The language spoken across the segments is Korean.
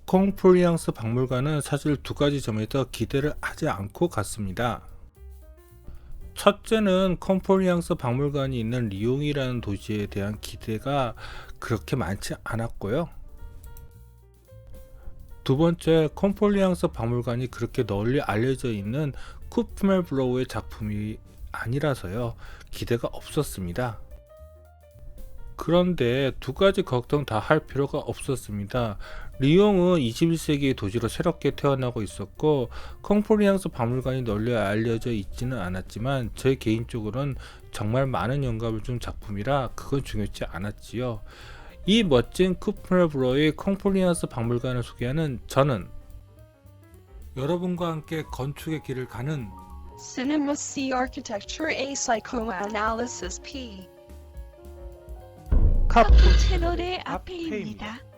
콩플리앙스 박물관은 사실 두 가지 점에서 기대를 하지 않고 갔습니다. 첫째는 콩플리앙스 박물관이 있는 리옹이라는 도시에 대한 기대가 그렇게 많지 않았고요. 두 번째, 콩플리앙스 박물관이 그렇게 널리 알려져 있는 쿠프멜브로우의 작품이 아니라서요, 기대가 없었습니다. 그런데 두 가지 걱정 다 할 필요가 없었습니다. 리옹은 21세기의 도시로 새롭게 태어나고 있었고, 콩플리앙스 박물관이 널리 알려져 있지는 않았지만 제 개인적으로는 정말 많은 영감을 준 작품이라 그건 중요치 않았지요. 이 멋진 쿠프멜브로의 콩플리앙스 박물관을 소개하는 저는 여러분과 함께 건축의 길을 가는 Cinema C Architecture A Psychoanalysis P 카푸 채널의 앞에입니다. 앞에입니다.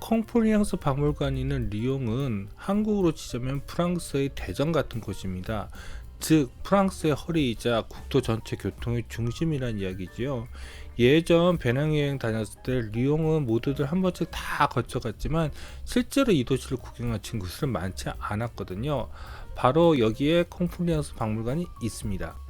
콩플리앙스 박물관이 있는 리옹은 한국으로 치자면 프랑스의 대전 같은 곳입니다. 즉 프랑스의 허리이자 국토 전체 교통의 중심이란 이야기지요. 예전 배낭여행 다녔을 때 리옹은 모두들 한 번씩 다 거쳐갔지만 실제로 이 도시를 구경한 친구들은 많지 않았거든요. 바로 여기에 콩플리앙스 박물관이 있습니다.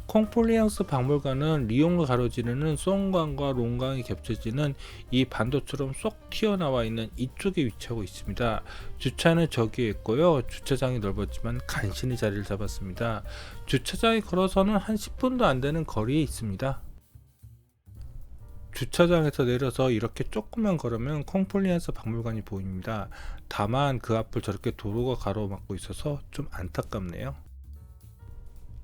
콩플리앙스 박물관은 리옹을 가로지르는 송강과 롱강이 겹쳐지는 이 반도처럼 쏙 튀어나와 있는 이쪽에 위치하고 있습니다. 주차는 저기에 있고요. 주차장이 넓었지만 간신히 자리를 잡았습니다. 주차장에 걸어서는 한 10분도 안 되는 거리에 있습니다. 주차장에서 내려서 이렇게 조금만 걸으면 콩플리앙스 박물관이 보입니다. 다만 그 앞을 저렇게 도로가 가로막고 있어서 좀 안타깝네요.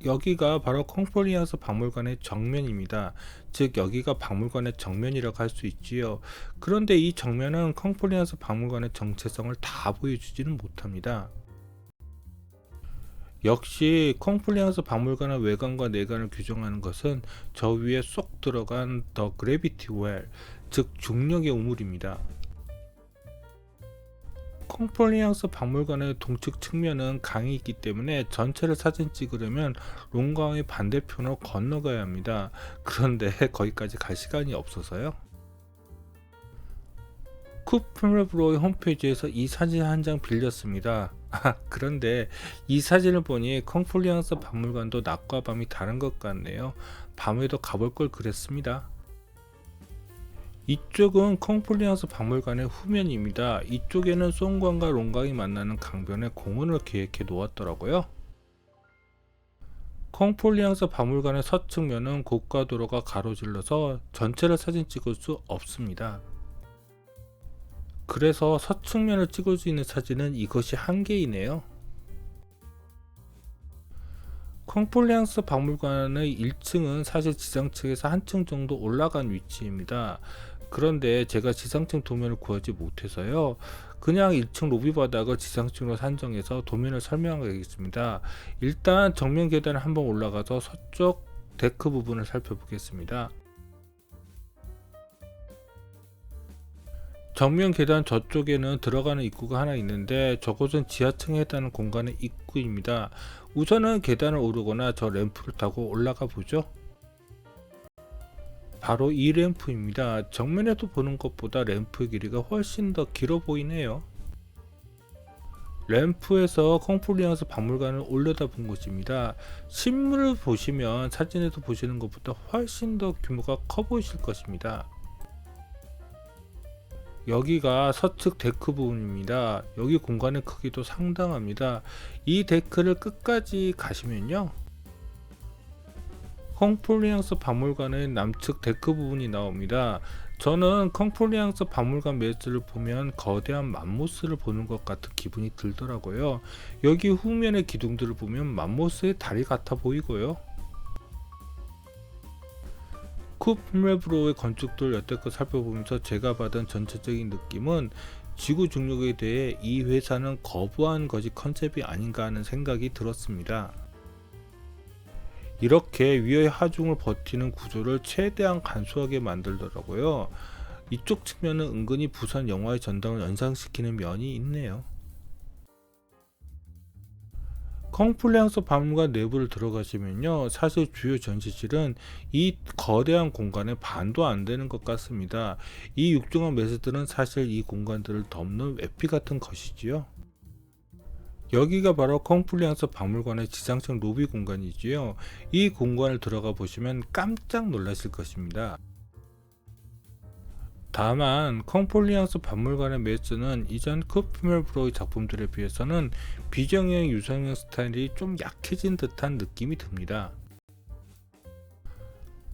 여기가 바로 콩플리앙스 박물관의 정면입니다. 즉 여기가 박물관의 정면이라고 할 수 있지요. 그런데 이 정면은 콩플리앙스 박물관의 정체성을 다 보여주지는 못합니다. 역시 콩플리앙스 박물관의 외관과 내관을 규정하는 것은 저 위에 쏙 들어간 더 그래비티 웰, 즉 중력의 우물입니다. 콩플리앙스 박물관의 동측 측면은 강이 있기 때문에 전체를 사진 찍으려면 롱강의 반대편으로 건너가야 합니다. 그런데 거기까지 갈 시간이 없어서요. 쿠프멜브로의 홈페이지에서 이 사진 한 장 빌렸습니다. 그런데 이 사진을 보니 콩플리앙스 박물관도 낮과 밤이 다른 것 같네요. 밤에도 가볼 걸 그랬습니다. 이쪽은 콩플리앙스 박물관의 후면입니다. 이쪽에는 송강과 롱강이 만나는 강변에 공원을 계획해 놓았더라고요. 콩플리앙스 박물관의 서측면은 고가도로가 가로질러서 전체를 사진 찍을 수 없습니다. 그래서 서측면을 찍을 수 있는 사진은 이것이 한 개이네요. 콩플리앙스 박물관의 1층은 사실 지상층에서 한층 정도 올라간 위치입니다. 그런데 제가 지상층 도면을 구하지 못해서요, 그냥 1층 로비 바닥을 지상층으로 산정해서 도면을 설명하겠습니다. 일단 정면 계단을 한번 올라가서 서쪽 데크 부분을 살펴보겠습니다. 정면 계단 저쪽에는 들어가는 입구가 하나 있는데 저곳은 지하층에 해당하는 공간의 입구입니다. 우선은 계단을 오르거나 저 램프를 타고 올라가 보죠. 바로 이 램프입니다. 정면에도 보는 것보다 램프의 길이가 훨씬 더 길어 보이네요. 램프에서 콩플리앙스 박물관을 올려다본 곳입니다. 실물을 보시면 사진에서 보시는 것보다 훨씬 더 규모가 커 보이실 것입니다. 여기가 서측 데크 부분입니다. 여기 공간의 크기도 상당합니다. 이 데크를 끝까지 가시면요, 콩플리앙스 박물관의 남측 데크 부분이 나옵니다. 저는 콩플리앙스 박물관 매스를 보면 거대한 맘모스를 보는 것 같은 기분이 들더라고요. 여기 후면의 기둥들을 보면 맘모스의 다리 같아 보이고요. 쿠프멜브로우의 건축들 여태껏 살펴보면서 제가 받은 전체적인 느낌은 지구 중력에 대해 이 회사는 거부한 것이 컨셉이 아닌가 하는 생각이 들었습니다. 이렇게 위의 하중을 버티는 구조를 최대한 간소하게 만들더라고요. 이쪽 측면은 은근히 부산 영화의 전당을 연상시키는 면이 있네요. 컴플라이언스 박물관 내부를 들어가시면요, 사실 주요 전시실은 이 거대한 공간의 반도 안 되는 것 같습니다. 이 육중한 매스들은 사실 이 공간들을 덮는 외피 같은 것이지요. 여기가 바로 컴플라이언스 박물관의 지상층 로비 공간이지요. 이 공간을 들어가 보시면 깜짝 놀라실 것입니다. 다만 컴플라이언스 박물관의 매스는 이전 쿠프멜브로이 작품들에 비해서는 비정형 유성형 스타일이 좀 약해진 듯한 느낌이 듭니다.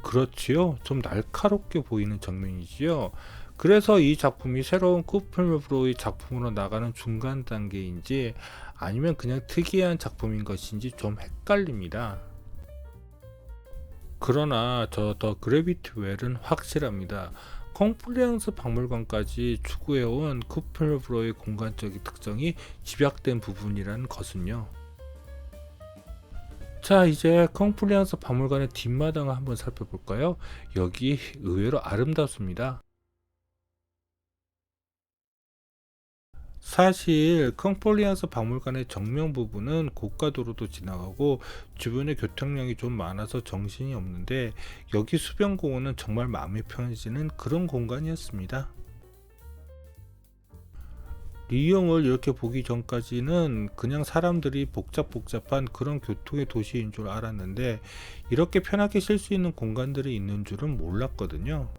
그렇지요, 좀 날카롭게 보이는 정면이지요. 그래서 이 작품이 새로운 쿠플브로이 작품으로 나가는 중간 단계인지 아니면 그냥 특이한 작품인 것인지 좀 헷갈립니다. 그러나 저 더 그래비티 웰은 확실합니다. 컴플라이언스 박물관까지 추구해온 쿠플브로의 공간적인 특성이 집약된 부분이라는 것은요. 자, 이제 컴플라이언스 박물관의 뒷마당을 한번 살펴볼까요? 여기 의외로 아름답습니다. 사실 컴플라이언스 박물관의 정면 부분은 고가도로도 지나가고 주변에 교통량이 좀 많아서 정신이 없는데, 여기 수변공원은 정말 마음이 편해지는 그런 공간이었습니다. 리옹을 이렇게 보기 전까지는 그냥 사람들이 복잡한 그런 교통의 도시인 줄 알았는데, 이렇게 편하게 쉴 수 있는 공간들이 있는 줄은 몰랐거든요.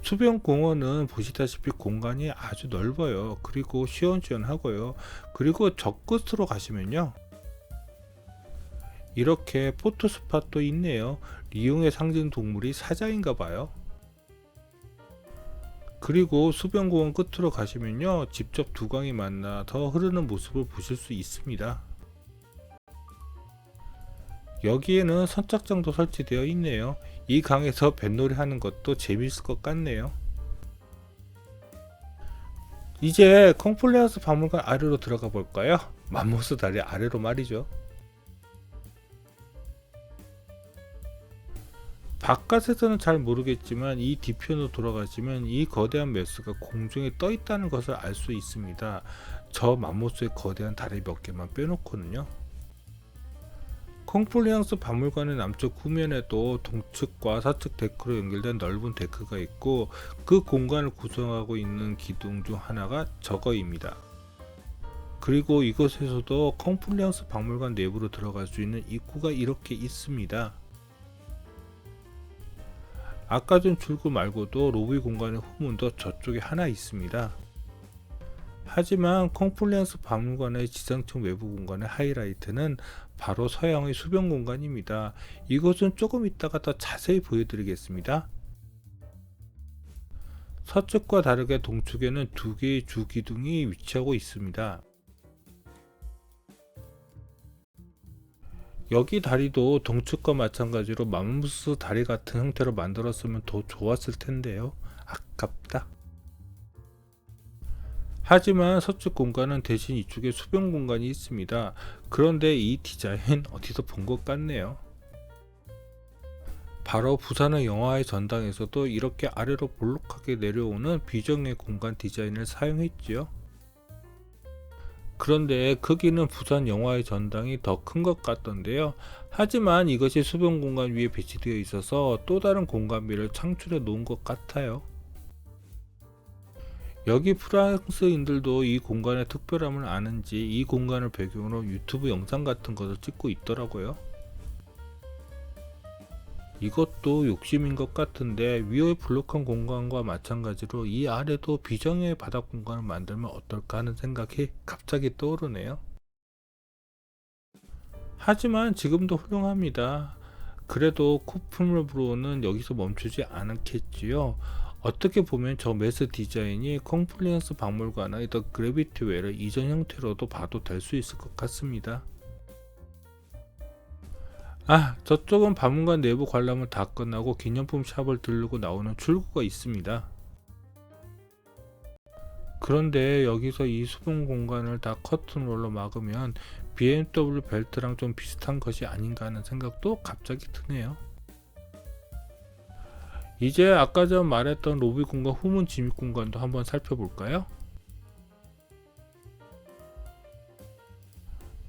수변공원은 보시다시피 공간이 아주 넓어요. 그리고 시원시원하고요. 그리고 저 끝으로 가시면요, 이렇게 포토스팟도 있네요. 리옹의 상징 동물이 사자인가 봐요. 그리고 수변공원 끝으로 가시면요, 직접 두 강이 만나서 흐르는 모습을 보실 수 있습니다. 여기에는 선착장도 설치되어 있네요. 이 강에서 뱃놀이 하는 것도 재미있을 것 같네요. 이제 컴플라이언스 박물관 아래로 들어가 볼까요? 맘모스 다리 아래로 말이죠. 바깥에서는 잘 모르겠지만 이 뒤편으로 돌아가시면 이 거대한 메스가 공중에 떠 있다는 것을 알 수 있습니다. 저 맘모스의 거대한 다리 몇 개만 빼놓고는요. 컴플라이언스 박물관의 남쪽 후면에도 동측과 서측 데크로 연결된 넓은 데크가 있고, 그 공간을 구성하고 있는 기둥 중 하나가 저거입니다. 그리고 이곳에서도 컴플라이언스 박물관 내부로 들어갈 수 있는 입구가 이렇게 있습니다. 아까 전 출구 말고도 로비 공간의 후문도 저쪽에 하나 있습니다. 하지만 컴플라이언스 박물관의 지상층 외부 공간의 하이라이트는 바로 서양의 수변 공간입니다. 이것은 조금 이따가 더 자세히 보여드리겠습니다. 서측과 다르게 동측에는 두 개의 주 기둥이 위치하고 있습니다. 여기 다리도 동측과 마찬가지로 맘모스 다리 같은 형태로 만들었으면 더 좋았을 텐데요. 아깝다. 하지만 서측 공간은 대신 이쪽에 수변 공간이 있습니다. 그런데 이 디자인 어디서 본 것 같네요. 바로 부산의 영화의 전당에서도 이렇게 아래로 볼록하게 내려오는 비정의 공간 디자인을 사용했지요. 그런데 크기는 부산 영화의 전당이 더 큰 것 같던데요. 하지만 이것이 수변 공간 위에 배치되어 있어서 또 다른 공간비를 창출해 놓은 것 같아요. 여기 프랑스인들도 이 공간의 특별함을 아는지 이 공간을 배경으로 유튜브 영상 같은 것을 찍고 있더라고요. 이것도 욕심인 것 같은데, 위의 블록한 공간과 마찬가지로 이 아래도 비정의 바닥 공간을 만들면 어떨까 하는 생각이 갑자기 떠오르네요. 하지만 지금도 훌륭합니다. 그래도 쿠프물브로는 여기서 멈추지 않겠지요. 어떻게 보면 저 메스 디자인이 컴플라이언스 박물관의 더 그래비티 웰의 이전 형태로도 봐도 될 수 있을 것 같습니다. 저쪽은 박물관 내부 관람은 다 끝나고 기념품 샵을 들르고 나오는 출구가 있습니다. 그런데 여기서 이 수분 공간을 다 커튼롤로 막으면 BMW 벨트랑 좀 비슷한 것이 아닌가 하는 생각도 갑자기 드네요. 이제 아까 전 말했던 로비 공간 후문 진입 공간도 한번 살펴볼까요?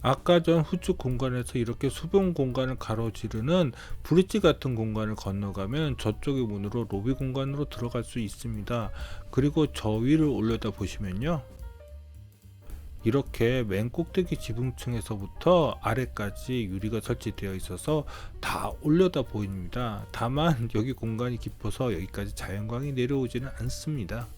아까 전 후측 공간에서 이렇게 수분 공간을 가로지르는 브릿지 같은 공간을 건너가면 저쪽의 문으로 로비 공간으로 들어갈 수 있습니다. 그리고 저 위를 올려다 보시면요, 이렇게 맨 꼭대기 지붕층에서부터 아래까지 유리가 설치되어 있어서 다 올려다 보입니다. 다만 여기 공간이 깊어서 여기까지 자연광이 내려오지는 않습니다.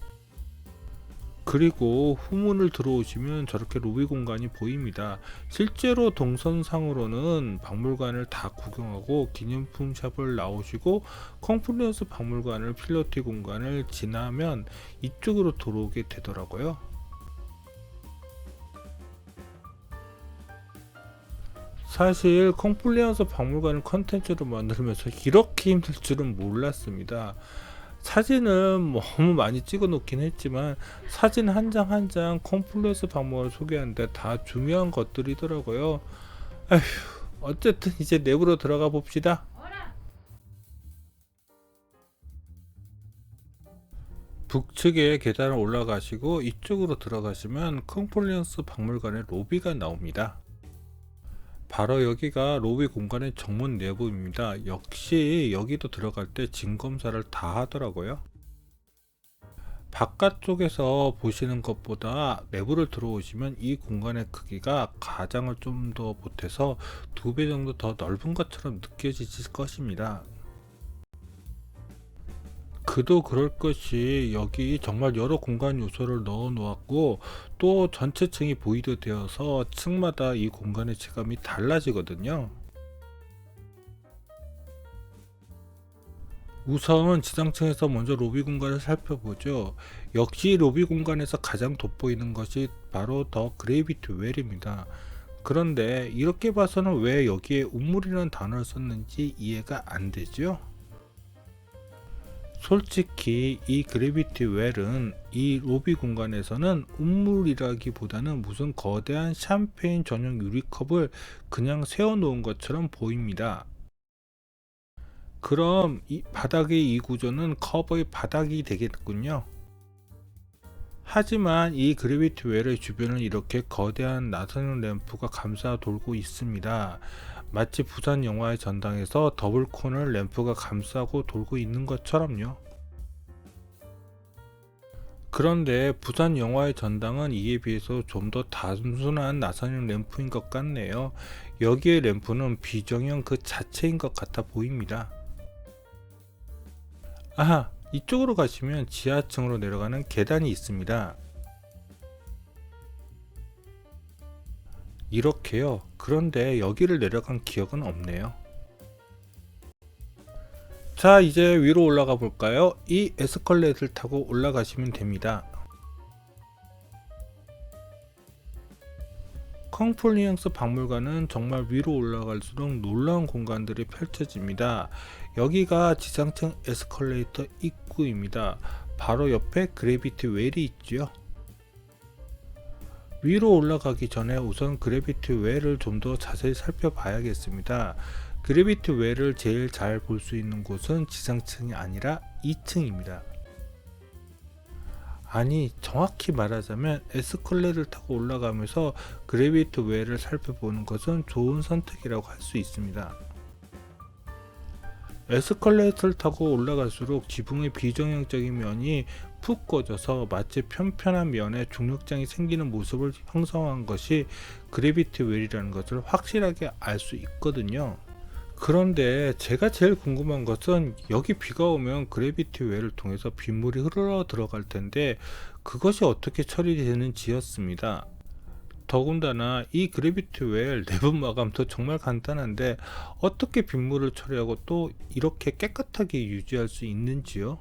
그리고 후문을 들어오시면 저렇게 로비 공간이 보입니다. 실제로 동선상으로는 박물관을 다 구경하고 기념품 샵을 나오시고 컴플리언스 박물관을 필로티 공간을 지나면 이쪽으로 들어오게 되더라고요. 사실 컴플리언스 박물관을 컨텐츠로 만들면서 이렇게 힘들 줄은 몰랐습니다. 사진은 너무 많이 찍어 놓긴 했지만 사진 한 장 한 장 컴플레스 박물관을 소개하는데 다 중요한 것들이더라고요. 아휴, 어쨌든 이제 내부로 들어가 봅시다. 북측에 계단을 올라가시고 이쪽으로 들어가시면 컴플리언스 박물관의 로비가 나옵니다. 바로 여기가 로비 공간의 정문 내부입니다. 역시 여기도 들어갈 때 진 검사를 다 하더라고요. 바깥쪽에서 보시는 것보다 내부를 들어오시면 이 공간의 크기가 가장을 좀 더 보태서 2배 정도 더 넓은 것처럼 느껴지실 것입니다. 그도 그럴 것이 여기 정말 여러 공간 요소를 넣어 놓았고 또 전체 층이 보이드 되어서 층마다 이 공간의 체감이 달라지거든요. 우선 지상층에서 먼저 로비 공간을 살펴보죠. 역시 로비 공간에서 가장 돋보이는 것이 바로 더 그래비티 웰입니다. 그런데 이렇게 봐서는 왜 여기에 운물이라는 단어를 썼는지 이해가 안 되죠? 솔직히 이 그래비티 웰은 이 로비 공간에서는 운물이라기보다는 무슨 거대한 샴페인 전용 유리컵을 그냥 세워 놓은 것처럼 보입니다. 그럼 이 바닥의 이 구조는 컵의 바닥이 되겠군요. 하지만 이 그래비티 웰의 주변을 이렇게 거대한 나선형 램프가 감싸 돌고 있습니다. 마치 부산 영화의 전당에서 더블 콘을 램프가 감싸고 돌고 있는 것처럼요. 그런데 부산 영화의 전당은 이에 비해서 좀 더 단순한 나선형 램프인 것 같네요. 여기의 램프는 비정형 그 자체인 것 같아 보입니다. 아하, 이쪽으로 가시면 지하층으로 내려가는 계단이 있습니다. 이렇게요. 그런데 여기를 내려간 기억은 없네요. 자, 이제 위로 올라가 볼까요? 이 에스컬레이터를 타고 올라가시면 됩니다. 컴플리언스 박물관은 정말 위로 올라갈수록 놀라운 공간들이 펼쳐집니다. 여기가 지상층 에스컬레이터 입구입니다. 바로 옆에 그래비티 웰이 있죠. 위로 올라가기 전에 우선 그래비티 웰을 좀 더 자세히 살펴봐야겠습니다. 그래비티 웰을 제일 잘 볼 수 있는 곳은 지상층이 아니라 2층입니다. 아니, 정확히 말하자면 에스컬레이터를 타고 올라가면서 그래비티 웰을 살펴보는 것은 좋은 선택이라고 할 수 있습니다. 에스컬레이터를 타고 올라갈수록 지붕의 비정형적인 면이 푹 꺼져서 마치 편편한 면에 중력장이 생기는 모습을 형성한 것이 그래비티 웰이라는 것을 확실하게 알 수 있거든요. 그런데 제가 제일 궁금한 것은 여기 비가 오면 그래비티 웰을 통해서 빗물이 흘러 들어갈 텐데 그것이 어떻게 처리되는지였습니다. 더군다나 이 그래비티 웰 내부 마감도 정말 간단한데 어떻게 빗물을 처리하고 또 이렇게 깨끗하게 유지할 수 있는지요?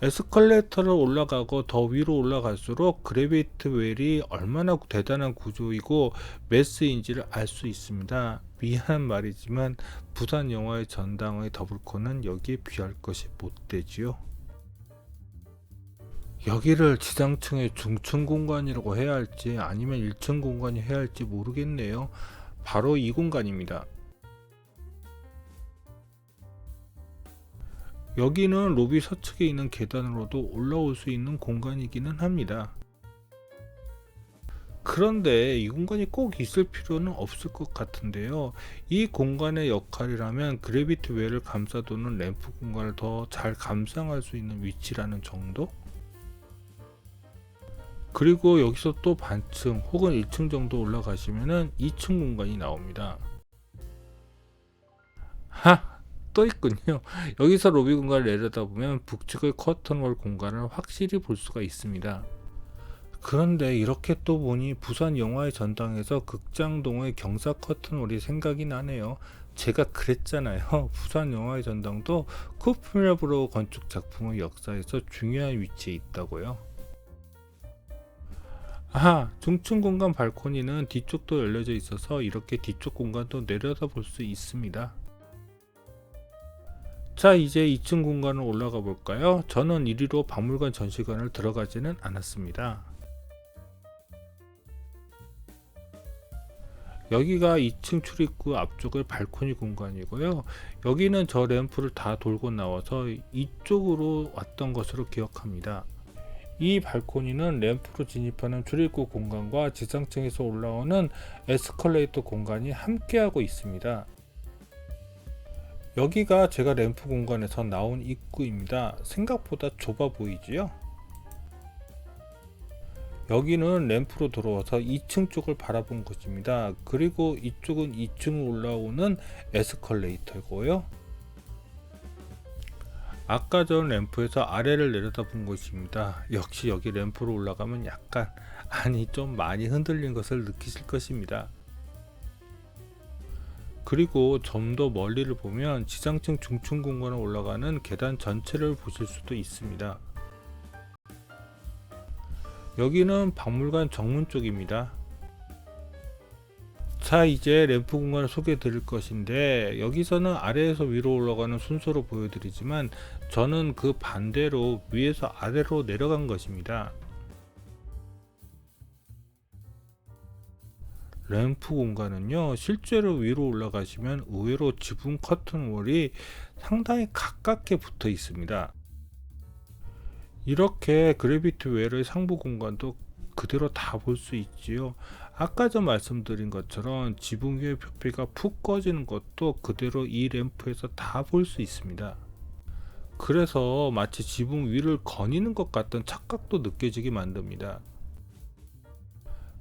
에스컬레이터를 올라가고 더 위로 올라갈수록 그래비티 웰이 얼마나 대단한 구조이고 매스인지를 알 수 있습니다. 미안한 말이지만 부산 영화의 전당의 더블콘은 여기에 비할 것이 못 되지요. 여기를 지상층의 중층 공간이라고 해야 할지 아니면 1층 공간이 해야 할지 모르겠네요. 바로 이 공간입니다. 여기는 로비 서측에 있는 계단으로도 올라올 수 있는 공간이기는 합니다. 그런데 이 공간이 꼭 있을 필요는 없을 것 같은데요. 이 공간의 역할이라면 그래비티 웨어를 감싸두는 램프 공간을 더 잘 감상할 수 있는 위치라는 정도? 그리고 여기서 또 반층 혹은 1층 정도 올라가시면은 2층 공간이 나옵니다. 또 있군요. 여기서 로비 공간을 내려다보면 북측의 커튼월 공간을 확실히 볼 수가 있습니다. 그런데 이렇게 또 보니 부산 영화의 전당에서 극장동의 경사 커튼월이 생각이 나네요. 제가 그랬잖아요. 부산 영화의 전당도 쿠프레브로 건축 작품의 역사에서 중요한 위치에 있다고요. 중층 공간 발코니는 뒤쪽도 열려져 있어서 이렇게 뒤쪽 공간도 내려다볼 수 있습니다. 자, 이제 2층 공간을 올라가 볼까요? 저는 이리로 박물관 전시관을 들어가지는 않았습니다. 여기가 2층 출입구 앞쪽의 발코니 공간이고요. 여기는 저 램프를 다 돌고 나와서 이쪽으로 왔던 것으로 기억합니다. 이 발코니는 램프로 진입하는 출입구 공간과 지상층에서 올라오는 에스컬레이터 공간이 함께하고 있습니다. 여기가 제가 램프 공간에서 나온 입구입니다. 생각보다 좁아 보이지요? 여기는 램프로 들어와서 2층 쪽을 바라본 곳입니다. 그리고 이쪽은 2층 올라오는 에스컬레이터고요. 아까 전 램프에서 아래를 내려다본 곳입니다. 역시 여기 램프로 올라가면 약간, 좀 많이 흔들린 것을 느끼실 것입니다. 그리고 좀 더 멀리를 보면 지상층 중층 공간에 올라가는 계단 전체를 보실 수도 있습니다. 여기는 박물관 정문 쪽입니다. 자, 이제 램프 공간을 소개해 드릴 것인데 여기서는 아래에서 위로 올라가는 순서로 보여드리지만 저는 그 반대로 위에서 아래로 내려간 것입니다. 램프 공간은요, 실제로 위로 올라가시면 의외로 지붕 커튼월이 상당히 가깝게 붙어 있습니다. 이렇게 그래비티 웰의 상부 공간도 그대로 다 볼 수 있지요. 아까 전 말씀드린 것처럼 지붕 위의 표피가 푹 꺼지는 것도 그대로 이 램프에서 다 볼 수 있습니다. 그래서 마치 지붕 위를 거니는 것 같은 착각도 느껴지게 만듭니다.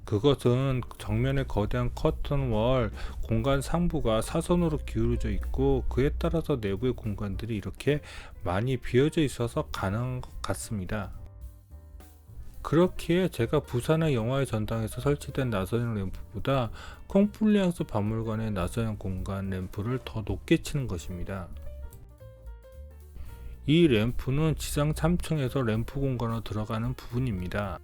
그것은 정면의 거대한 커튼월 공간 상부가 사선으로 기울어져 있고 그에 따라서 내부의 공간들이 이렇게 많이 비어져 있어서 가능한 것 같습니다. 그렇기에 제가 부산의 영화의 전당에서 설치된 나선형 램프보다 콩플리앙스 박물관의 나선형 공간 램프를 더 높게 치는 것입니다. 이 램프는 지상 3층에서 램프 공간으로 들어가는 부분입니다.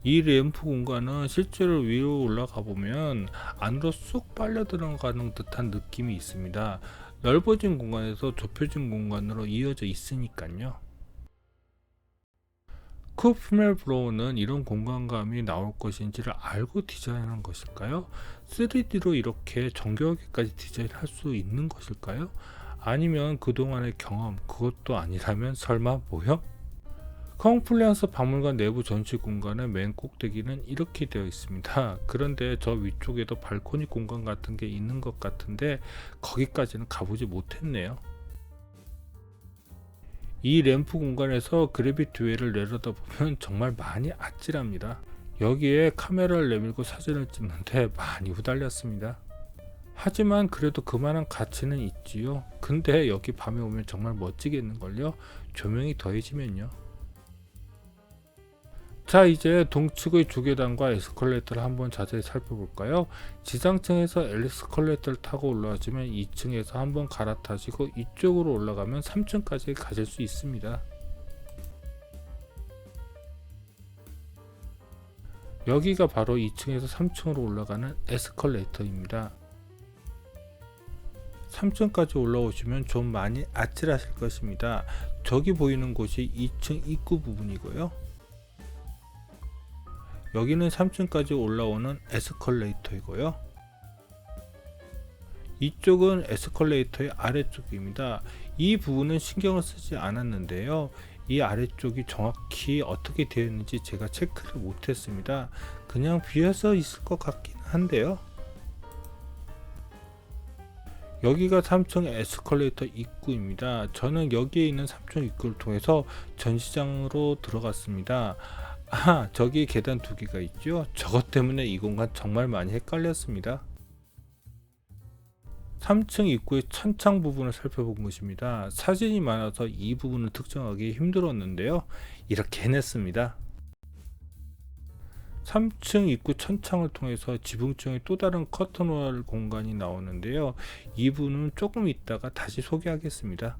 이 램프 공간은 실제로 위로 올라가 보면 안으로 쑥 빨려 들어가는 듯한 느낌이 있습니다. 넓어진 공간에서 좁혀진 공간으로 이어져 있으니까요. 쿠프멜 브로우는 이런 공간감이 나올 것인지를 알고 디자인한 것일까요? 3D로 이렇게 정교하게까지 디자인할 수 있는 것일까요? 아니면 그동안의 경험, 그것도 아니라면 설마 뭐요? 콩플리앙스 박물관 내부 전시 공간의 맨 꼭대기는 이렇게 되어 있습니다. 그런데 저 위쪽에도 발코니 공간 같은 게 있는 것 같은데 거기까지는 가보지 못했네요. 이 램프 공간에서 그래비티 웨이를 내려다보면 정말 많이 아찔합니다. 여기에 카메라를 내밀고 사진을 찍는데 많이 후달렸습니다. 하지만 그래도 그만한 가치는 있지요. 근데 여기 밤에 오면 정말 멋지겠는걸요? 조명이 더해지면요. 자, 이제 동측의 주계단과 에스컬레이터를 한번 자세히 살펴볼까요? 지상층에서 에스컬레이터를 타고 올라와주면 2층에서 한번 갈아타시고 이쪽으로 올라가면 3층까지 가실 수 있습니다. 여기가 바로 2층에서 3층으로 올라가는 에스컬레이터입니다. 3층까지 올라오시면 좀 많이 아찔하실 것입니다. 저기 보이는 곳이 2층 입구 부분이고요. 여기는 3층까지 올라오는 에스컬레이터이고요. 이쪽은 에스컬레이터의 아래쪽입니다. 이 부분은 신경을 쓰지 않았는데요. 이 아래쪽이 정확히 어떻게 되어 있는지 제가 체크를 못했습니다. 그냥 비어서 있을 것 같긴 한데요. 여기가 3층 에스컬레이터 입구입니다. 저는 여기에 있는 3층 입구를 통해서 전시장으로 들어갔습니다. 아, 저기 계단 두 개가 있죠. 저것 때문에 이 공간 정말 많이 헷갈렸습니다. 3층 입구의 천창 부분을 살펴본 것입니다. 사진이 많아서 이 부분을 특정하기 힘들었는데요. 이렇게 해냈습니다. 3층 입구 천창을 통해서 지붕층의 또 다른 커튼홀 공간이 나오는데요. 이 부분은 조금 있다가 다시 소개하겠습니다.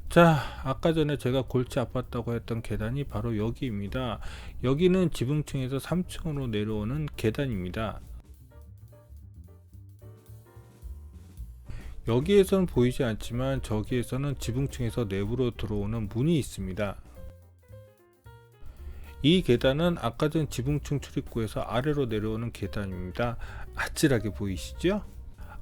자, 아까 전에 제가 골치 아팠다고 했던 계단이 바로 여기입니다. 여기는 지붕층에서 3층으로 내려오는 계단입니다. 여기에서는 보이지 않지만 저기에서는 지붕층에서 내부로 들어오는 문이 있습니다. 이 계단은 아까 전 지붕층 출입구에서 아래로 내려오는 계단입니다. 아찔하게 보이시죠?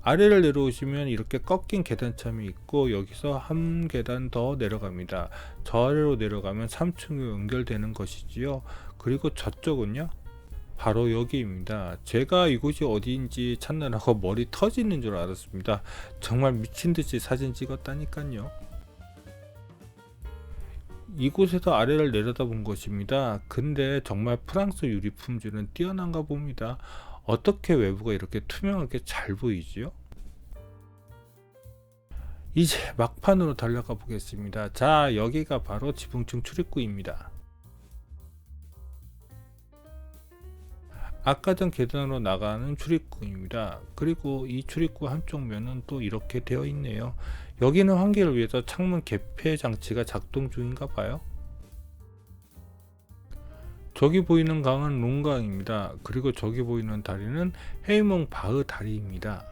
아래를 내려오시면 이렇게 꺾인 계단참이 있고 여기서 한 계단 더 내려갑니다. 저 아래로 내려가면 3층으로 연결되는 것이지요. 그리고 저쪽은요? 바로 여기입니다. 제가 이곳이 어디인지 찾느라고 머리 터지는 줄 알았습니다. 정말 미친듯이 사진 찍었다니까요. 이곳에서 아래를 내려다본 것입니다. 근데 정말 프랑스 유리 품질은 뛰어난가 봅니다. 어떻게 외부가 이렇게 투명하게 잘 보이지요? 이제 막판으로 달려가 보겠습니다. 자, 여기가 바로 지붕층 출입구입니다. 아까 전 계단으로 나가는 출입구입니다. 그리고 이 출입구 한쪽 면은 또 이렇게 되어 있네요. 여기는 환기를 위해서 창문 개폐 장치가 작동 중인가 봐요. 저기 보이는 강은 롱강입니다. 그리고 저기 보이는 다리는 헤이몽 바흐 다리입니다.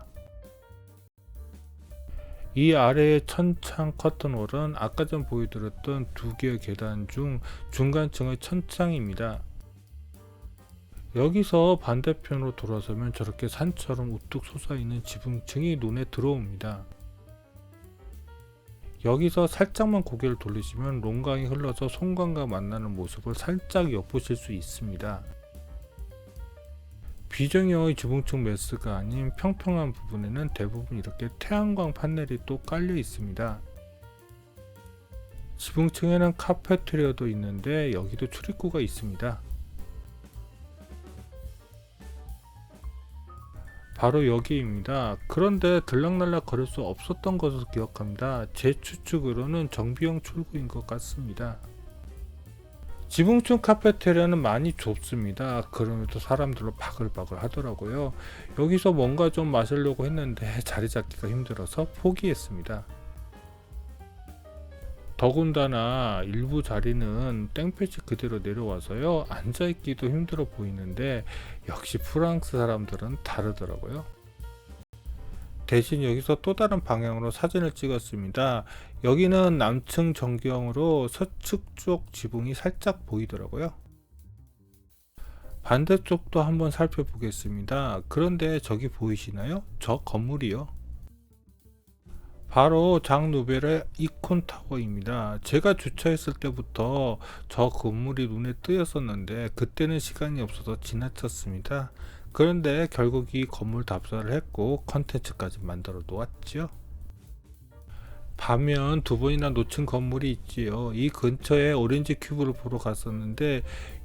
이 아래의 천창 커튼홀은 아까 전 보여드렸던 두 개의 계단 중 중간층의 천창입니다. 여기서 반대편으로 돌아서면 저렇게 산처럼 우뚝 솟아있는 지붕층이 눈에 들어옵니다. 여기서 살짝만 고개를 돌리시면 롱강이 흘러서 송강과 만나는 모습을 살짝 엿보실 수 있습니다. 비정형의 지붕층 메스가 아닌 평평한 부분에는 대부분 이렇게 태양광 판넬이 또 깔려 있습니다. 지붕층에는 카페테리아도 있는데 여기도 출입구가 있습니다. 바로 여기입니다. 그런데 들락날락 거릴 수 없었던 것으로 기억합니다. 제 추측으로는 정비용 출구인 것 같습니다. 지붕층 카페테리아는 많이 좁습니다. 그럼에도 사람들로 바글바글 하더라고요. 여기서 뭔가 좀 마시려고 했는데 자리 잡기가 힘들어서 포기했습니다. 더군다나 일부 자리는 땡볕이 그대로 내려와서요, 앉아있기도 힘들어 보이는데 역시 프랑스 사람들은 다르더라고요. 대신 여기서 또 다른 방향으로 사진을 찍었습니다. 여기는 남층 전경으로 서측 쪽 지붕이 살짝 보이더라고요. 반대쪽도 한번 살펴보겠습니다. 그런데 저기 보이시나요? 저 건물이요. 바로 장누벨의 이콘타워입니다. 제가 주차했을 때부터 저 건물이 눈에 띄었었는데 그때는 시간이 없어서 지나쳤습니다. 그런데 결국 이 건물 답사를 했고 컨텐츠까지 만들어 놓았죠. 반면 두 번이나 놓친 건물이 있지요. 이 근처에 오렌지 큐브를 보러 갔었는데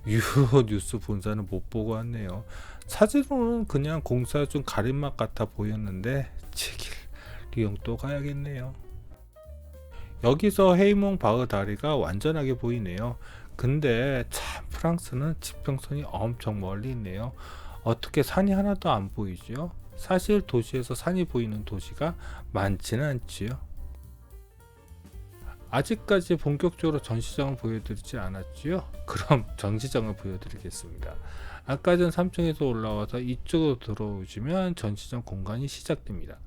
유로 뉴스 본사는 못 보고 왔네요. 사진으로는 그냥 공사 중 가림막 같아 보였는데 제길 리옹 또 가야겠네요. 여기서 헤이몽 바흐 다리가 완전하게 보이네요. 근데 참 프랑스는 지평선이 엄청 멀리 있네요. 어떻게 산이 하나도 안 보이죠? 사실 도시에서 산이 보이는 도시가 많지는 않지요. 아직까지 본격적으로 전시장을 보여드리지 않았지요? 그럼 전시장을 보여드리겠습니다. 아까 전 3층에서 올라와서 이쪽으로 들어오시면 전시장 공간이 시작됩니다.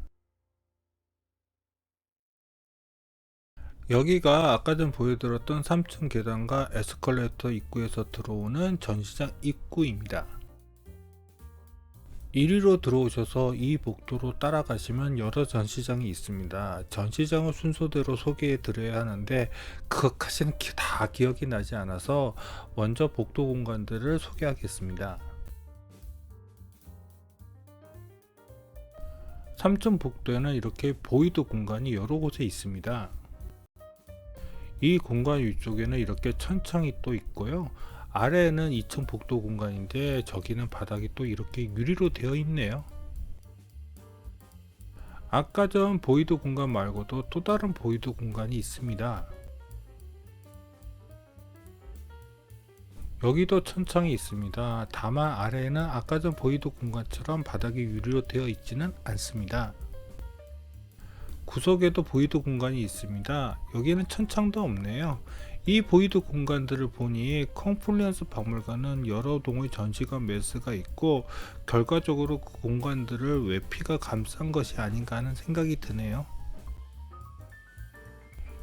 여기가 아까 전 보여드렸던 3층 계단과 에스컬레이터 입구에서 들어오는 전시장 입구입니다. 1위로 들어오셔서 이 복도로 따라가시면 여러 전시장이 있습니다. 전시장을 순서대로 소개해 드려야 하는데 그것까지는 다 기억이 나지 않아서 먼저 복도 공간들을 소개하겠습니다. 3층 복도에는 이렇게 보이드 공간이 여러 곳에 있습니다. 이 공간 위쪽에는 이렇게 천창이 또 있고요. 아래에는 2층 복도 공간인데 저기는 바닥이 또 이렇게 유리로 되어 있네요. 아까 전 보이드 공간 말고도 또 다른 보이드 공간이 있습니다. 여기도 천창이 있습니다. 다만 아래에는 아까 전 보이드 공간처럼 바닥이 유리로 되어 있지는 않습니다. 구석에도 보이드 공간이 있습니다. 여기는 천창도 없네요. 이 보이드 공간들을 보니 컴플리언스 박물관은 여러 동의 전시관 매스가 있고 결과적으로 그 공간들을 외피가 감싼 것이 아닌가 하는 생각이 드네요.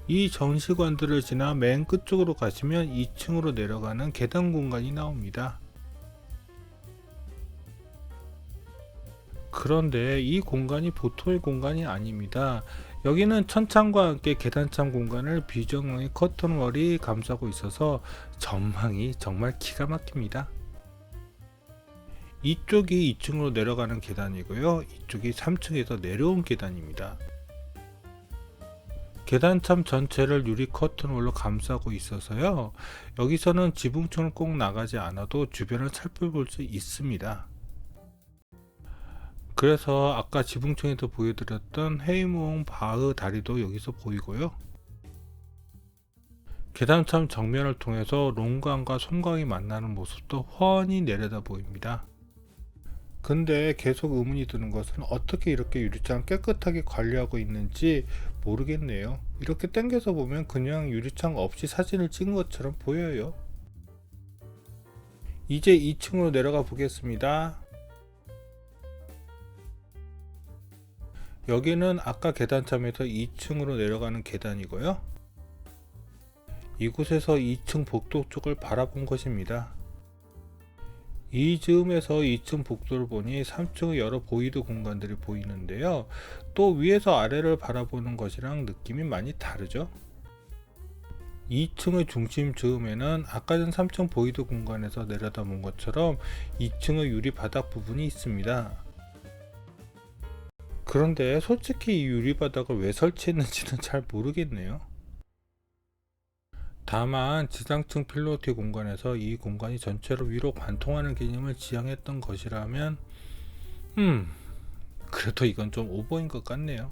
이 전시관들을 지나 맨 끝쪽으로 가시면 2층으로 내려가는 계단 공간이 나옵니다. 그런데 이 공간이 보통의 공간이 아닙니다. 여기는 천창과 함께 계단창 공간을 비정형의 커튼월이 감싸고 있어서 전망이 정말 기가 막힙니다. 이쪽이 2층으로 내려가는 계단이고요. 이쪽이 3층에서 내려온 계단입니다. 계단참 전체를 유리 커튼월로 감싸고 있어서요. 여기서는 지붕층을 꼭 나가지 않아도 주변을 살펴볼 수 있습니다. 그래서 아까 지붕층에서 보여드렸던 헤이몽 바흐 다리도 여기서 보이고요. 계단참 정면을 통해서 롱강과 솜강이 만나는 모습도 훤히 내려다 보입니다. 근데 계속 의문이 드는 것은 어떻게 이렇게 유리창 깨끗하게 관리하고 있는지 모르겠네요. 이렇게 당겨서 보면 그냥 유리창 없이 사진을 찍은 것처럼 보여요. 이제 2층으로 내려가 보겠습니다. 여기는 아까 계단참에서 2층으로 내려가는 계단이고요. 이곳에서 2층 복도 쪽을 바라본 것입니다. 이 즈음에서 2층 복도를 보니 3층의 여러 보이드 공간들이 보이는데요. 또 위에서 아래를 바라보는 것이랑 느낌이 많이 다르죠. 2층의 중심 즈음에는 아까 전 3층 보이드 공간에서 내려다본 것처럼 2층의 유리 바닥 부분이 있습니다. 그런데 솔직히 이 유리바닥을 왜 설치했는지는 잘 모르겠네요. 다만 지상층 필로티 공간에서 이 공간이 전체로 위로 관통하는 개념을 지향했던 것이라면 그래도 이건 좀 오버인 것 같네요.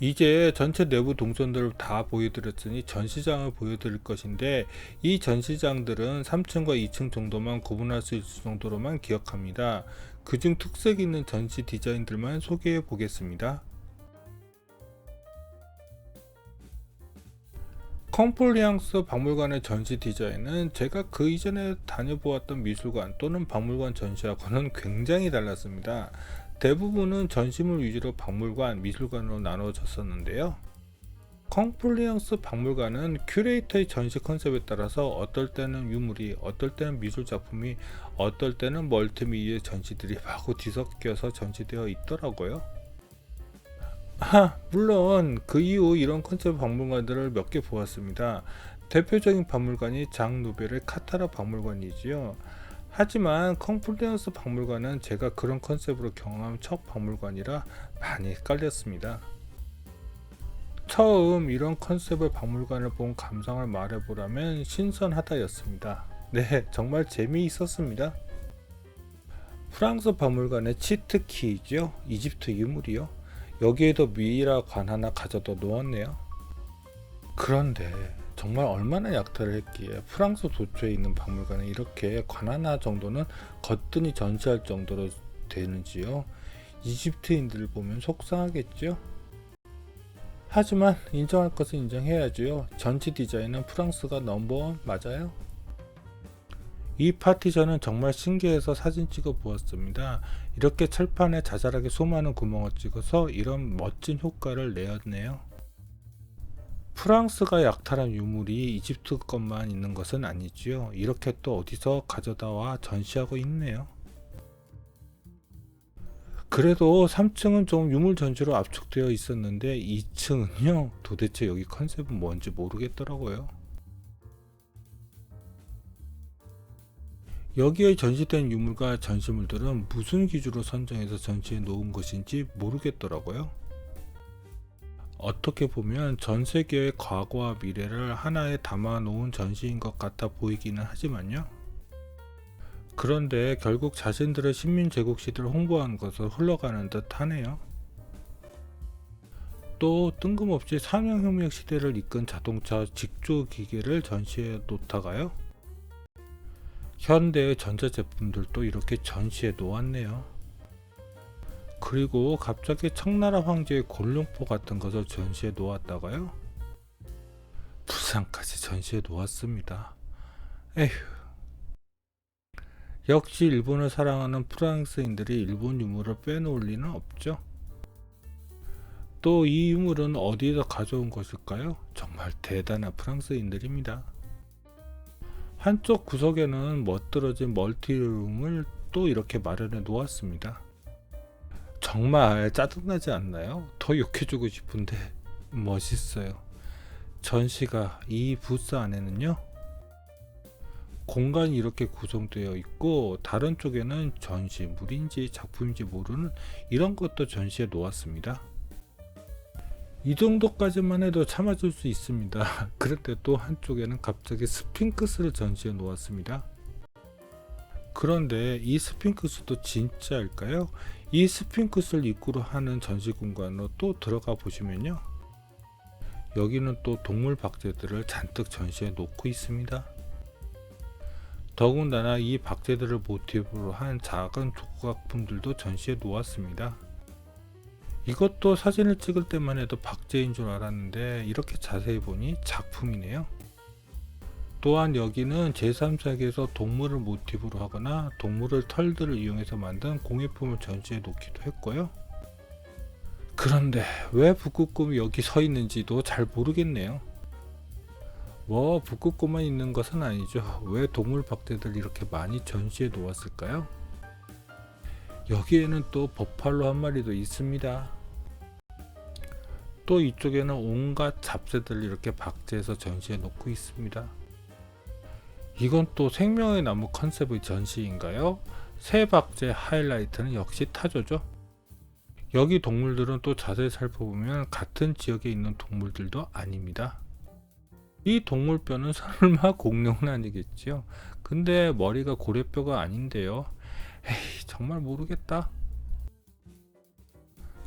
이제 전체 내부 동선들을 다 보여드렸으니 전시장을 보여드릴 것인데 이 전시장들은 3층과 2층 정도만 구분할 수 있을 정도로만 기억합니다. 그중 특색 있는 전시 디자인들만 소개해 보겠습니다. 컴플리앙스 박물관의 전시 디자인은 제가 그 이전에 다녀보았던 미술관 또는 박물관 전시하고는 굉장히 달랐습니다. 대부분은 전시물 위주로 박물관, 미술관으로 나눠졌었는데요. 컴플리앙스 박물관은 큐레이터의 전시 컨셉에 따라서 어떨 때는 유물이, 어떨 때는 미술 작품이, 어떨 때는 멀티미디어 전시들이 마구 뒤섞여서 전시되어 있더라고요. 물론 그 이후 이런 컨셉 박물관들을 몇 개 보았습니다. 대표적인 박물관이 장 누벨의 카타라 박물관이지요. 하지만 컴플리언스 박물관은 제가 그런 컨셉으로 경험한 첫 박물관이라 많이 헷갈렸습니다. 처음 이런 컨셉의 박물관을 본 감상을 말해보라면 신선하다였습니다. 네, 정말 재미있었습니다. 프랑스 박물관의 치트키이죠. 이집트 유물이요. 여기에도 미이라 관 하나 가져다 놓았네요. 그런데 정말 얼마나 약탈을 했기에 프랑스 도처에 있는 박물관에 이렇게 관 하나 정도는 거뜬히 전시할 정도로 되는지요. 이집트인들 보면 속상하겠죠. 하지만 인정할 것은 인정해야지요. 전시 디자인은 프랑스가 넘버원 맞아요. 이 파티션은 정말 신기해서 사진 찍어 보았습니다. 이렇게 철판에 자잘하게 수많은 구멍을 찍어서 이런 멋진 효과를 내었네요. 프랑스가 약탈한 유물이 이집트 것만 있는 것은 아니지요. 이렇게 또 어디서 가져다 와 전시하고 있네요. 그래도 3층은 좀 유물 전시로 압축되어 있었는데 2층은요 도대체 여기 컨셉은 뭔지 모르겠더라고요. 여기에 전시된 유물과 전시물들은 무슨 기준으로 선정해서 전시해 놓은 것인지 모르겠더라고요. 어떻게 보면 전 세계의 과거와 미래를 하나에 담아 놓은 전시인 것 같아 보이기는 하지만요. 그런데 결국 자신들의 식민 제국 시대를 홍보하는 것을 흘러가는 듯 하네요. 또 뜬금없이 산업혁명 시대를 이끈 자동차 직조 기계를 전시해 놓다가요. 현대의 전자제품들도 이렇게 전시해 놓았네요. 그리고 갑자기 청나라 황제의 골룡포 같은 것을 전시해 놓았다가요. 부산까지 전시해 놓았습니다. 에휴. 역시 일본을 사랑하는 프랑스인들이 일본 유물을 빼놓을 리는 없죠. 또 이 유물은 어디에서 가져온 것일까요? 정말 대단한 프랑스인들입니다. 한쪽 구석에는 멋들어진 멀티룸을 또 이렇게 마련해 놓았습니다. 정말 짜증나지 않나요? 더 욕해주고 싶은데 멋있어요. 전시가 이 부스 안에는요 공간이 이렇게 구성되어 있고 다른 쪽에는 전시물인지 작품인지 모르는 이런 것도 전시해 놓았습니다. 이 정도까지만 해도 참아줄 수 있습니다. 그런데 또 한쪽에는 갑자기 스핑크스를 전시해 놓았습니다. 그런데 이 스핑크스도 진짜일까요? 이 스핑크스를 입구로 하는 전시 공간으로 또 들어가 보시면요. 여기는 또 동물 박제들을 잔뜩 전시해 놓고 있습니다. 더군다나 이 박제들을 모티브로 한 작은 조각품들도 전시해 놓았습니다. 이것도 사진을 찍을 때만 해도 박제인 줄 알았는데 이렇게 자세히 보니 작품이네요. 또한 여기는 제3세계에서 동물을 모티브로 하거나 동물의 털들을 이용해서 만든 공예품을 전시해 놓기도 했고요. 그런데 왜 북극곰이 여기 서 있는지도 잘 모르겠네요. 뭐 북극곰만 있는 것은 아니죠. 왜 동물 박제들 이렇게 많이 전시해 놓았을까요? 여기에는 또 버팔로 한 마리도 있습니다. 또 이쪽에는 온갖 잡새들 이렇게 박제해서 전시해 놓고 있습니다. 이건 또 생명의 나무 컨셉의 전시인가요? 새 박제 하이라이트는 역시 타조죠. 여기 동물들은 또 자세히 살펴보면 같은 지역에 있는 동물들도 아닙니다. 이 동물뼈는 설마 공룡은 아니겠지요? 근데 머리가 고래뼈가 아닌데요. 에이, 정말 모르겠다.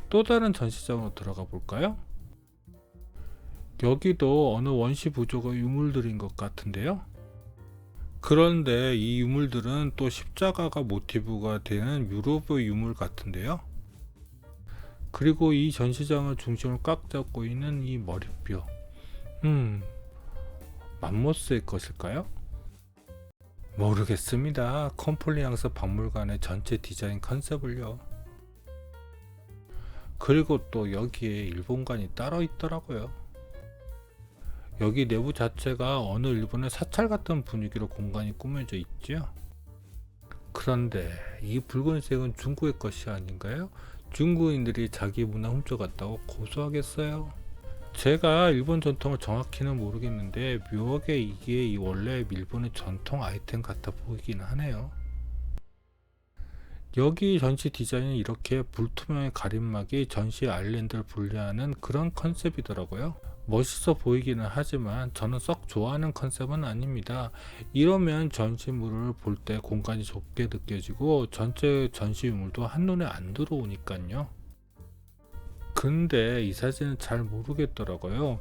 또 다른 전시장으로 들어가 볼까요? 여기도 어느 원시 부족의 유물들인 것 같은데요. 그런데 이 유물들은 또 십자가가 모티브가 되는 유럽의 유물 같은데요. 그리고 이 전시장을 중심으로 꽉 잡고 있는 이 머리뼈, 맘모스의 것일까요? 모르겠습니다. 컴플리앙스 박물관의 전체 디자인 컨셉을요. 그리고 또 여기에 일본관이 따로 있더라고요. 여기 내부 자체가 어느 일본의 사찰 같은 분위기로 공간이 꾸며져 있죠. 그런데 이 붉은색은 중국의 것이 아닌가요? 중국인들이 자기 문화 훔쳐갔다고 고소하겠어요? 제가 일본 전통을 정확히는 모르겠는데 묘하게 이게 원래 일본의 전통 아이템 같아 보이긴 하네요. 여기 전시 디자인은 이렇게 불투명의 가림막이 전시 아일랜드를 분리하는 그런 컨셉이더라고요. 멋있어 보이기는 하지만 저는 썩 좋아하는 컨셉은 아닙니다. 이러면 전시물을 볼 때 공간이 좁게 느껴지고 전체 전시 유물도 한눈에 안 들어오니까요. 근데 이 사진은 잘 모르겠더라고요.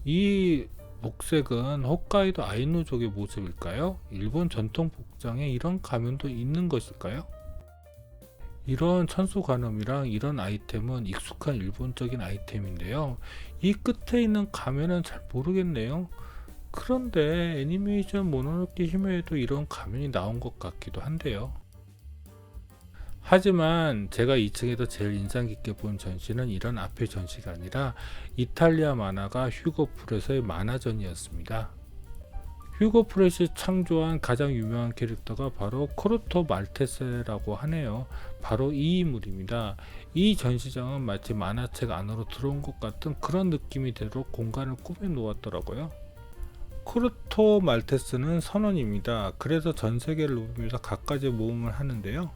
이 복색은 홋카이도 아이누족의 모습일까요? 일본 전통 복장에 이런 가면도 있는 것일까요? 이런 천수 관음이랑 이런 아이템은 익숙한 일본적인 아이템인데요. 이 끝에 있는 가면은 잘 모르겠네요. 그런데 애니메이션 모노노ke 히메에도 이런 가면이 나온 것 같기도 한데요. 하지만 제가 2층에서 제일 인상 깊게 본 전시는 이런 앞에 전시가 아니라 이탈리아 만화가 휴고 풀에서의 만화전이었습니다. 휴고 프렛이 창조한 가장 유명한 캐릭터가 바로 코르토 말테세라고 하네요. 바로 이 인물입니다. 이 전시장은 마치 만화책 안으로 들어온 것 같은 그런 느낌이 되도록 공간을 꾸며 놓았더라고요. 코르토 말테스는 선원입니다. 그래서 전 세계를 누비면서 갖가지 모험을 하는데요.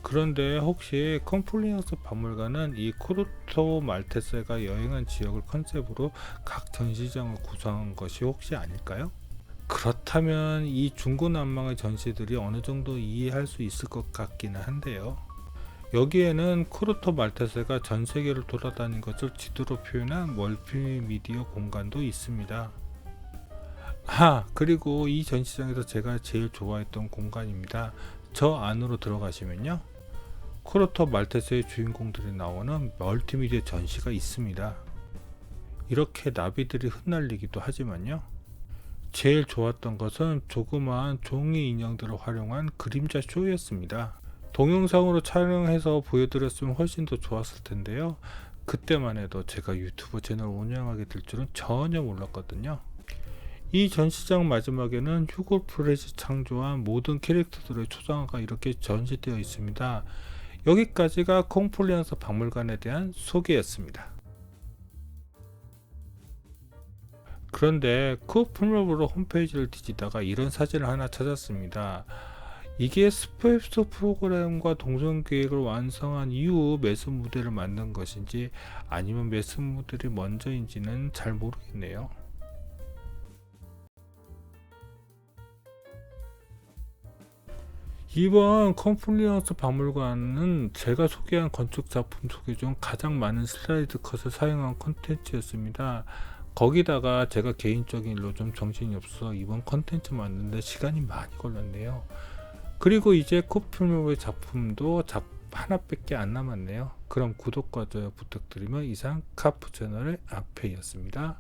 그런데 혹시 컴플리언스 박물관은 이 코르토 말테스가 여행한 지역을 컨셉으로 각 전시장을 구성한 것이 혹시 아닐까요? 그렇다면 이 중구난방의 전시들이 어느 정도 이해할 수 있을 것 같기는 한데요. 여기에는 코르토 말테세가 전 세계를 돌아다닌 것을 지도로 표현한 멀티미디어 공간도 있습니다. 그리고 이 전시장에서 제가 제일 좋아했던 공간입니다. 저 안으로 들어가시면요, 코르토 말테세의 주인공들이 나오는 멀티미디어 전시가 있습니다. 이렇게 나비들이 흩날리기도 하지만요, 제일 좋았던 것은 조그마한 종이 인형들을 활용한 그림자 쇼였습니다. 동영상으로 촬영해서 보여드렸으면 훨씬 더 좋았을 텐데요. 그때만 해도 제가 유튜브 채널 운영하게 될 줄은 전혀 몰랐거든요. 이 전시장 마지막에는 휴고 프렛이 창조한 모든 캐릭터들의 초상화가 이렇게 전시되어 있습니다. 여기까지가 콩플리언스 박물관에 대한 소개였습니다. 그런데 쿠플러브로 홈페이지를 뒤지다가 이런 사진을 하나 찾았습니다. 이게 스페이스 프로그램과 동선 계획을 완성한 이후 매스 무대를 만든 것인지 아니면 매스 무대를 먼저인지는 잘 모르겠네요. 이번 컴플리언스 박물관은 제가 소개한 건축 작품 소개 중 가장 많은 슬라이드 컷을 사용한 콘텐츠였습니다. 거기다가 제가 개인적인 일로 좀 정신이 없어서 이번 컨텐츠 만드는데 시간이 많이 걸렸네요. 그리고 이제 코필모의 작품도 하나밖에 안 남았네요. 그럼 구독과 좋아요 부탁드리며 이상 카프 채널의 앞에였습니다.